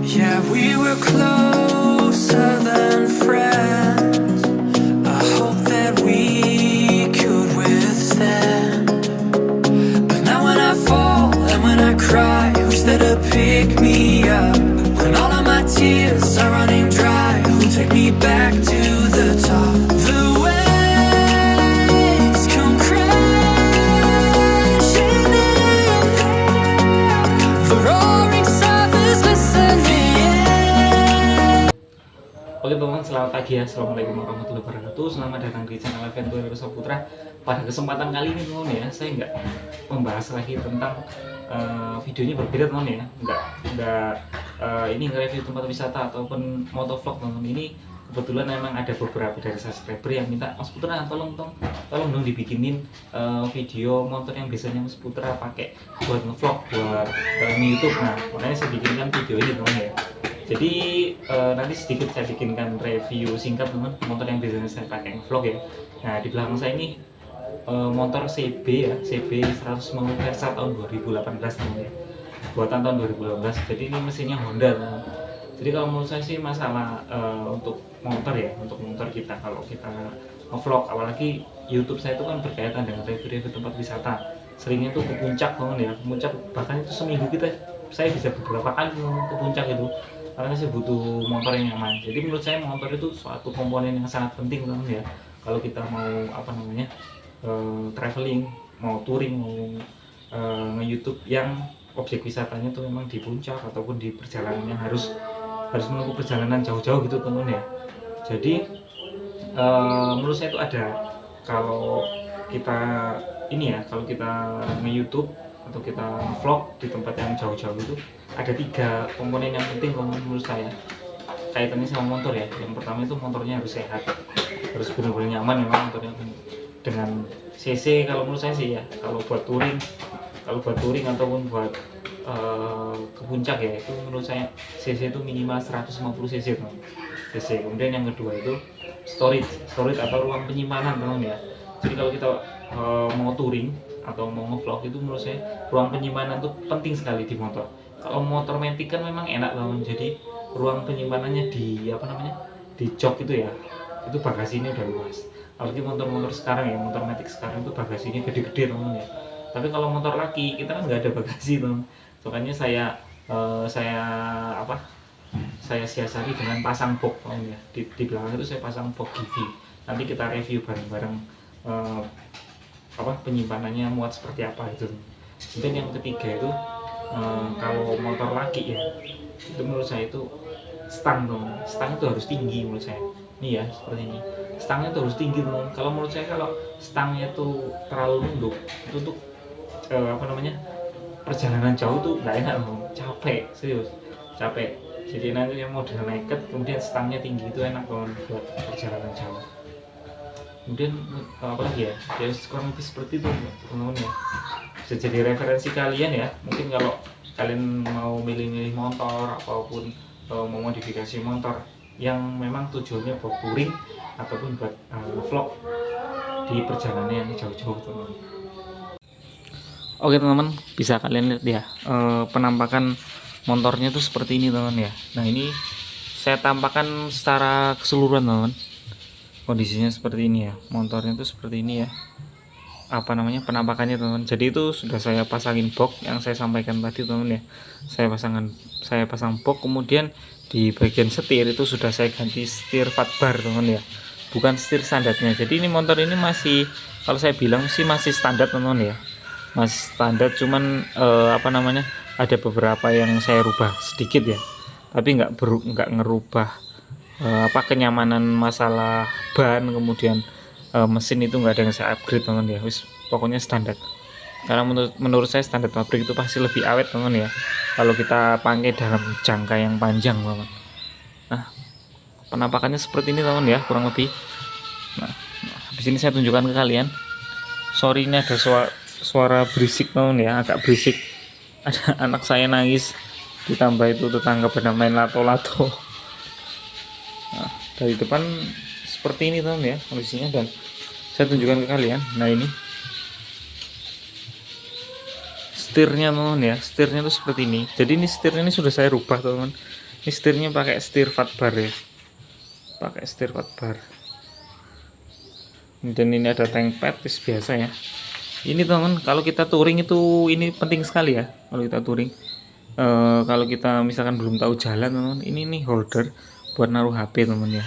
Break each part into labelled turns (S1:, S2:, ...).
S1: Yeah, we were closer than friends. I hope that we could withstand. But now when I fall and when I cry, who's there to pick me up? When all of my tears are running dry, who'll take me back to the top? The waves come crashing in, the roaring surface listening.
S2: Oke teman-teman, selamat pagi ya. Assalamualaikum warahmatullahi wabarakatuh. Selamat datang di channel Adventure Saputra. Pada kesempatan kali ini teman ya, saya nggak membahas lagi tentang videonya berbeda teman ya. Ini nge-review tempat wisata ataupun motovlog teman. Ini kebetulan memang ada beberapa dari subscriber yang minta, Mas Putra tolong dong dibikinin video motor yang biasanya Mas Putra pakai buat ngevlog, buat YouTube. Nah, makanya saya bikinkan video ini teman ya. Jadi nanti sedikit saya bikinkan review singkat teman motor yang biasanya saya pakai vlog ya. Nah di belakang saya ini motor CB ya, CB 150 Versa tahun 2018 teman ya, buatan tahun 2018. Jadi ini mesinnya Honda teman. Jadi kalau menurut saya sih masalah untuk motor ya, untuk motor kita kalau kita vlog, apalagi YouTube saya itu kan berkaitan dengan review-review tempat wisata. Seringnya tuh ke puncak teman ya, ke puncak bahkan itu seminggu saya bisa beberapa kali ke puncak itu. Karena saya butuh motor yang nyaman. Jadi menurut saya motor itu suatu komponen yang sangat penting teman ya. Kalau kita mau traveling, mau touring, mau nge-YouTube yang objek wisatanya itu memang di puncak ataupun di perjalanan yang harus menempuh perjalanan jauh-jauh gitu teman ya. Jadi menurut saya itu ada, kalau kita kalau kita nge-YouTube atau kita vlog di tempat yang jauh-jauh itu ada 3 komponen yang penting menurut saya kaitannya sama motor ya. Yang pertama itu motornya harus sehat, harus benar-benar nyaman memang motornya dengan cc. Kalau menurut saya sih ya, kalau buat touring ataupun buat ke puncak ya, itu menurut saya cc itu minimal 150 cc teman. cc. Kemudian yang kedua itu storage atau ruang penyimpanan teman ya. Jadi kalau kita mau touring atau mau ngevlog itu menurut saya ruang penyimpanan itu penting sekali di motor. Kalau motor matic kan memang enak banget, jadi ruang penyimpanannya di di jok itu ya, itu bagasinya udah luas. Apalagi motor-motor sekarang ya, motor matic sekarang itu bagasinya gede-gede teman ya. Tapi kalau motor laki kita kan nggak ada bagasi teman. Makanya saya siasati dengan pasang box teman ya. Di belakang itu saya pasang box GV. Nanti kita review bareng-bareng penyimpanannya muat seperti apa itu. Kemudian yang ketiga itu kalau motor laki ya, itu menurut saya itu stang itu harus tinggi menurut saya. Ini ya seperti ini, stangnya itu harus tinggi teman. Kalau menurut saya kalau stangnya itu terlalu nunduk itu tuh perjalanan jauh tuh nggak enak teman, capek. Jadi nanti yang model naked kemudian stangnya tinggi itu enak teman buat perjalanan jauh. Kemudian apalagi ya kurang lebih seperti itu teman-teman ya. Bisa jadi referensi kalian ya, mungkin kalau kalian mau milih-milih motor ataupun mau modifikasi motor yang memang tujuannya buat touring ataupun buat vlog di perjalanan yang jauh-jauh teman. Oke teman-teman, bisa kalian lihat ya penampakan motornya tuh seperti ini teman ya. Nah ini saya tampakkan secara keseluruhan teman, kondisinya seperti ini ya, motornya tuh seperti ini ya, penampakannya teman. Jadi itu sudah saya pasangin box yang saya sampaikan tadi teman ya. Saya pasang box, kemudian di bagian setir itu sudah saya ganti setir fat bar teman ya, bukan setir standarnya. Jadi ini motor ini masih, kalau saya bilang sih masih standar teman ya, masih standar, cuman ada beberapa yang saya rubah sedikit ya, tapi nggak ngerubah kenyamanan masalah ban, kemudian mesin itu nggak ada yang saya upgrade teman ya. Pokoknya standar, karena menurut saya standar pabrik itu pasti lebih awet teman ya, kalau kita pakai dalam jangka yang panjang teman. Nah penampakannya seperti ini teman ya, kurang lebih. Nah habis ini saya tunjukkan ke kalian. Sorry ini ada suara berisik teman ya, agak berisik, ada anak saya nangis, ditambah itu tetangga pada main lato-lato. Nah, dari depan seperti ini teman ya kondisinya, dan saya tunjukkan ke kalian. Nah ini setirnya teman ya, setirnya tuh seperti ini. Jadi ini setirnya ini sudah saya rubah teman, Ini setirnya pakai setir fat bar ya, pakai setir fat bar. Dan ini ada tank pad biasa ya. Ini teman, kalau kita touring itu ini penting sekali ya. Kalau kita touring, kalau kita misalkan belum tahu jalan teman, ini nih holder buat naruh HP teman ya.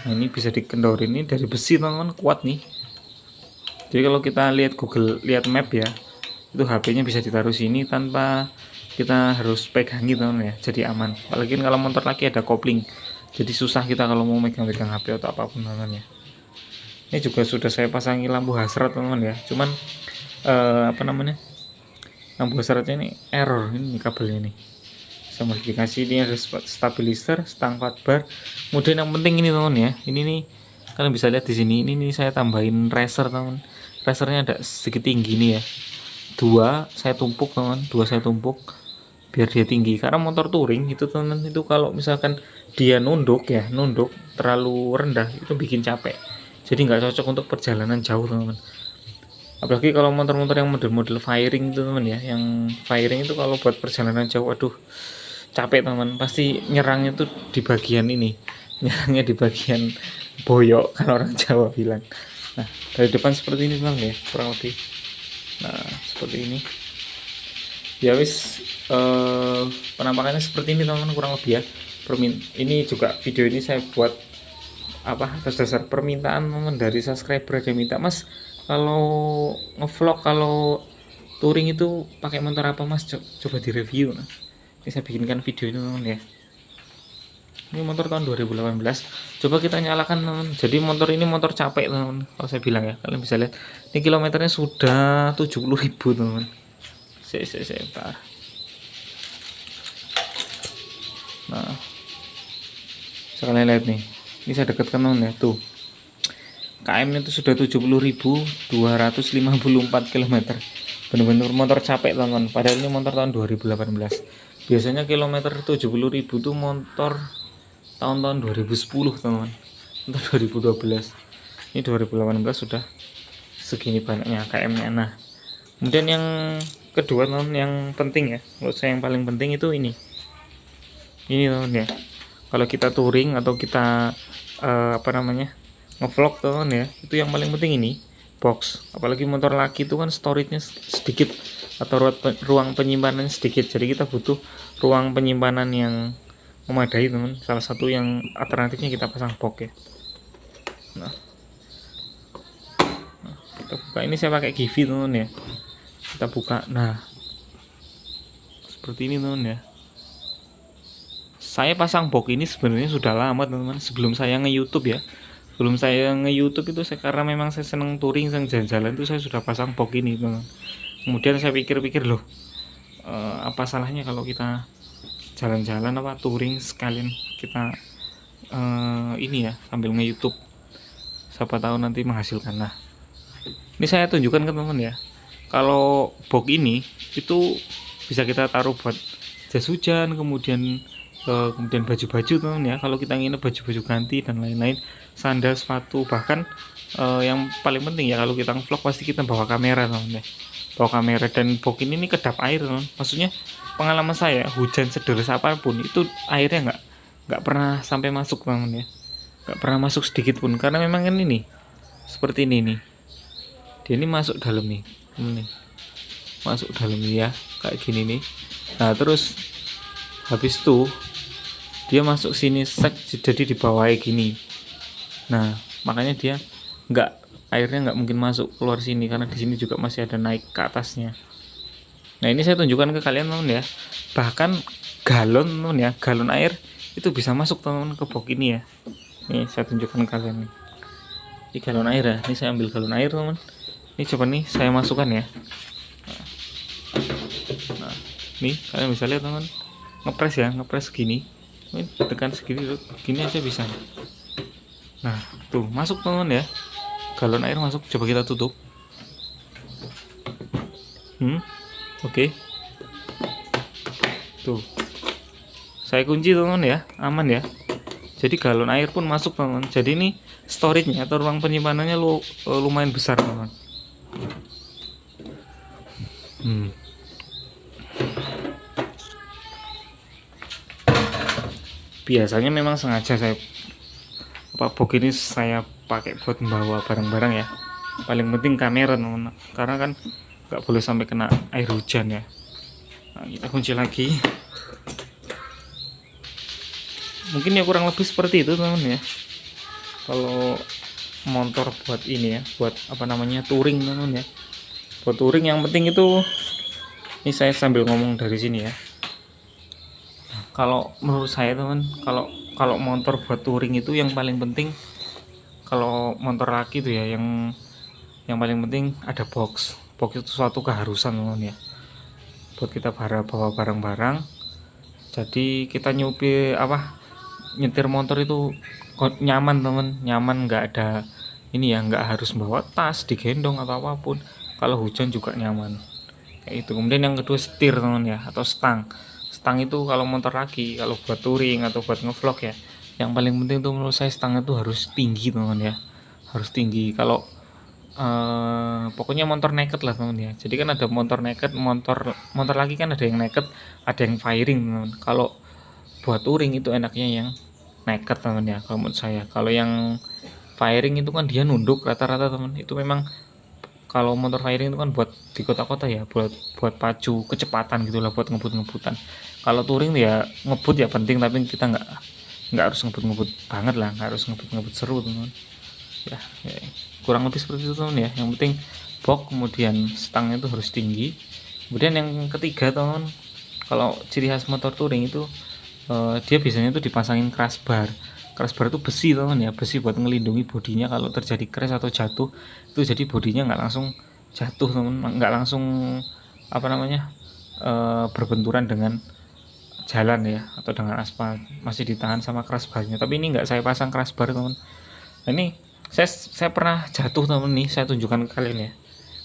S2: Nah, ini bisa dikendorin, ini dari besi teman, kuat nih. Jadi kalau kita lihat Google, lihat map ya, itu HP-nya bisa ditaruh sini tanpa kita harus pegangi teman ya, jadi aman. Apalagi kalau motor lagi ada kopling, jadi susah kita kalau mau megang-megang HP atau apapun teman ya. Ini juga sudah saya pasangi lampu hasrat teman ya, cuman apa namanya, lampu hasratnya ini error, ini kabelnya nih. Saya modifikasi, ini ada stabilizer, stang fat bar. Kemudian yang penting ini teman ya, ini nih kalian bisa lihat di sini, ini nih saya tambahin racer teman. Racernya ada sedikit tinggi nih ya, dua saya tumpuk teman, dua saya tumpuk biar dia tinggi. Karena motor touring itu teman, itu kalau misalkan dia nunduk ya, nunduk terlalu rendah itu bikin capek, jadi nggak cocok untuk perjalanan jauh teman. Apalagi kalau motor-motor yang model-model firing itu teman ya, yang firing itu kalau buat perjalanan jauh, aduh capek teman, pasti nyerangnya tuh di bagian ini, nyerangnya di bagian boyok kalau orang Jawa bilang. Nah, dari depan seperti ini teman ya, kurang lebih. Nah, seperti ini ya wis, penampakannya seperti ini teman-teman kurang lebih ya. Ini juga video ini saya buat apa, atas dasar permintaan teman dari subscriber. Ada minta, Mas kalau ngevlog, kalau touring itu pakai motor apa Mas, coba direview. Nah, ini saya bikinkan video ini teman ya. Ini motor tahun 2018, coba kita nyalakan teman. Jadi motor ini motor capek teman, kalau saya bilang ya, kalian bisa lihat ini kilometernya sudah 70.000 teman. Sebentar. Nah, kalian lihat nih, ini saya dekatkan teman ya, tuh KM itu sudah 70.254 km. Benar-benar motor capek teman, padahal ini motor tahun 2018. Biasanya kilometer 70.000 tuh motor tahun-tahun 2010 teman, untuk 2012. Ini 2018 sudah segini banyaknya KM-nya. Nah, kemudian yang kedua teman, yang penting ya, menurut saya yang paling penting itu ini teman ya. Kalau kita touring atau kita apa namanya, ngevlog teman ya, itu yang paling penting ini box. Apalagi motor laki itu kan storage-nya sedikit atau ruang penyimpanan sedikit, jadi kita butuh ruang penyimpanan yang memadai teman. Salah satu yang alternatifnya kita pasang box ya. Nah, kita buka, ini saya pakai Givi teman ya, kita buka. Nah, seperti ini teman ya. Saya pasang box ini sebenarnya sudah lama teman-teman, sebelum saya nge-YouTube ya. Sebelum saya nge-YouTube itu karena memang saya seneng touring, seneng jalan-jalan, itu saya sudah pasang box ini teman. Kemudian saya pikir-pikir loh, apa salahnya kalau kita jalan-jalan apa touring sekalian kita ini ya, sambil nge-YouTube, siapa tahu nanti menghasilkan. Nah, ini saya tunjukkan ke teman ya, kalau box ini itu bisa kita taruh buat jas hujan, kemudian baju-baju teman ya, kalau kita ingin baju-baju ganti dan lain-lain, sandal, sepatu, bahkan yang paling penting ya, kalau kita vlog pasti kita bawa kamera teman ya, bawa kamera. Dan box ini kedap air teman, maksudnya pengalaman saya, hujan sederes apapun itu airnya nggak pernah sampai masuk teman ya, nggak pernah masuk sedikit pun, karena memang kan ini seperti ini nih, dia ini masuk dalam nih teman nih, masuk dalam ya, kayak gini nih. Nah, terus habis itu dia masuk sini sek, jadi di bawahnya gini. Nah, makanya dia airnya nggak mungkin masuk keluar sini, karena di sini juga masih ada naik ke atasnya. Nah, ini saya tunjukkan ke kalian teman ya, bahkan galon teman ya, galon air itu bisa masuk teman ke box ini ya. Nih saya tunjukkan ke kalian nih, ini galon air ya, ini saya ambil galon air teman, ini coba nih saya masukkan ya. Nah, nih kalian bisa lihat teman, ngepres ya, ngepres gini, ini tekan segini, gini aja bisa. Nah, tuh masuk teman ya, galon air masuk. Coba kita tutup. Oke. Tuh, saya kunci teman ya, aman ya. Jadi galon air pun masuk teman. Jadi ini storage-nya atau ruang penyimpanannya lumayan besar teman. biasanya memang sengaja saya box ini saya pakai buat membawa barang-barang ya. Paling penting kamera teman, karena kan nggak boleh sampai kena air hujan ya. Nah, kita kunci lagi. Mungkin ya kurang lebih seperti itu teman ya. Kalau motor buat ini ya, buat apa namanya, touring teman ya. Buat touring yang penting itu, ini saya sambil ngomong dari sini ya. Kalau menurut saya teman, kalau motor buat touring itu yang paling penting, kalau motor laki itu ya, yang paling penting ada box. Box itu suatu keharusan teman ya, buat kita bawa barang-barang. Jadi kita nyetir motor itu nyaman teman, nyaman, nggak ada ini ya, nggak harus bawa tas digendong atau apapun. Kalau hujan juga nyaman kayak itu. Kemudian yang kedua setir teman ya, atau stang itu kalau motor lagi, kalau buat touring atau buat ngevlog ya, yang paling penting tuh menurut saya stang itu harus tinggi teman ya, harus tinggi. Kalau pokoknya motor naked lah teman ya. Jadi kan ada motor naked, motor lagi kan ada yang naked, ada yang firing teman. Kalau buat touring itu enaknya yang naked teman ya, kalau menurut saya. Kalau yang firing itu kan dia nunduk rata-rata teman. Itu memang kalau motor firing itu kan buat di kota-kota ya, buat pacu kecepatan gitulah, buat ngebut-ngebutan. Kalau touring ya ngebut ya penting, tapi kita nggak harus ngebut-ngebut banget lah, nggak harus ngebut-ngebut seru teman ya, kurang lebih seperti itu teman ya. Yang penting box, kemudian stangnya itu harus tinggi. Kemudian yang ketiga teman, kalau ciri khas motor touring itu dia biasanya itu dipasangin crossbar itu besi teman ya, besi buat ngelindungi bodinya kalau terjadi crash atau jatuh. Itu jadi bodinya nggak langsung jatuh teman, nggak langsung apa namanya berbenturan dengan jalan ya, atau dengan aspal, masih ditahan sama crossbarnya. Tapi ini nggak saya pasang crossbar teman. Nah, ini saya pernah jatuh teman nih, saya tunjukkan ke kalian ya.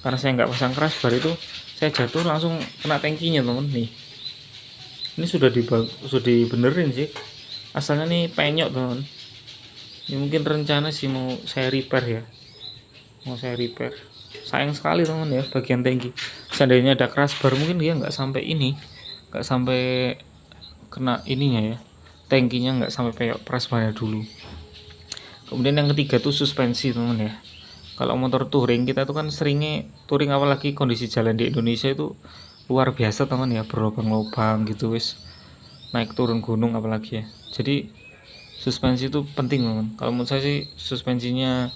S2: Karena saya nggak pasang crossbar itu, saya jatuh langsung kena tangkinya teman nih. Ini sudah dibenerin sih, asalnya nih penyok teman. Ini mungkin rencana sih mau saya repair. Sayang sekali teman ya, bagian tangki. Seandainya ada crossbar mungkin dia nggak sampai kena ininya ya, tangkinya nggak sampai penyok crossbarnya dulu. Kemudian yang ketiga tuh suspensi teman ya. Kalau motor touring kita tuh kan seringnya touring, apalagi kondisi jalan di Indonesia itu luar biasa teman ya, berlubang-lubang gitu wis, naik turun gunung apalagi ya. Jadi suspensi itu penting teman. Kalau menurut saya sih suspensinya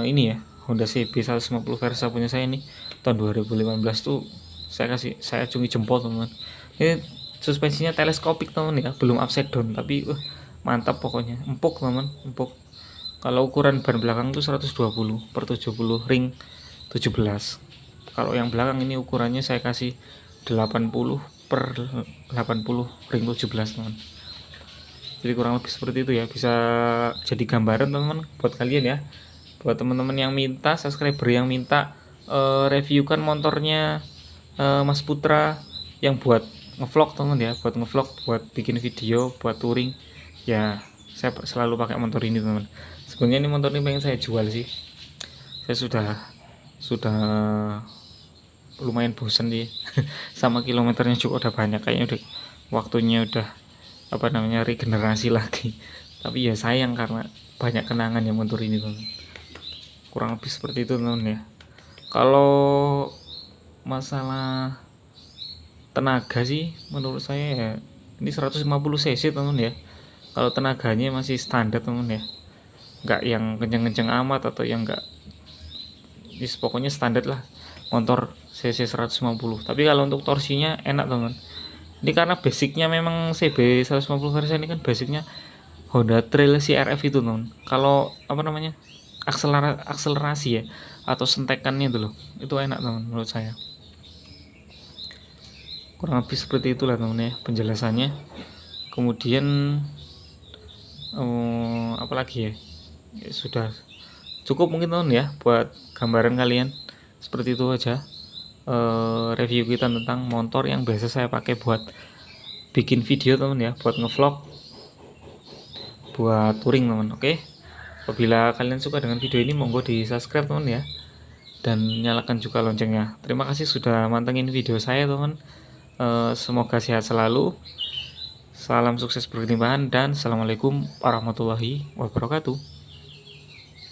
S2: ini ya, Honda CB 150 Versa punya saya ini tahun 2015 tuh saya acungi jempol teman. Ini suspensinya teleskopik teman ya, belum upside down, tapi mantap pokoknya, empuk teman, empuk. Kalau ukuran ban belakang itu 120/70 ring 17. Kalau yang belakang ini ukurannya saya kasih 80/80 ring 17 teman. Jadi kurang lebih seperti itu ya, bisa jadi gambaran teman-teman buat kalian ya, buat teman-teman yang minta, subscriber yang minta reviewkan motornya Mas Putra yang buat ngevlog teman ya, buat ngevlog, buat bikin video, buat touring ya. Saya selalu pakai motor ini teman. Sebenarnya ini motor ini pengen saya jual sih, saya sudah lumayan bosan sih sama kilometernya juga udah banyak, kayaknya udah waktunya udah regenerasi lagi. Tapi ya sayang karena banyak kenangan yang motor ini teman. Kurang lebih seperti itu teman ya. Kalau masalah tenaga sih menurut saya ya, ini 150 cc teman ya. Kalau tenaganya masih standar teman ya, nggak yang kenceng-kenceng amat atau yang nggak, pokoknya standar lah motor cc 150. Tapi kalau untuk torsinya enak teman. Ini karena basicnya memang CB 150 Versa ini kan basicnya Honda Trail CRF itu teman. Kalau akselerasi ya, atau sentekannya itu loh, itu enak teman menurut saya. Kurang lebih seperti itulah teman ya penjelasannya. Kemudian apalagi ya, sudah cukup mungkin teman ya buat gambaran kalian. Seperti itu aja review kita tentang motor yang biasa saya pakai buat bikin video teman ya, buat ngevlog, buat touring teman. Oke, apabila kalian suka dengan video ini monggo di subscribe teman ya, dan nyalakan juga loncengnya. Terima kasih sudah mantengin video saya teman. Semoga sehat selalu. Salam sukses berkelimpahan dan assalamualaikum warahmatullahi wabarakatuh.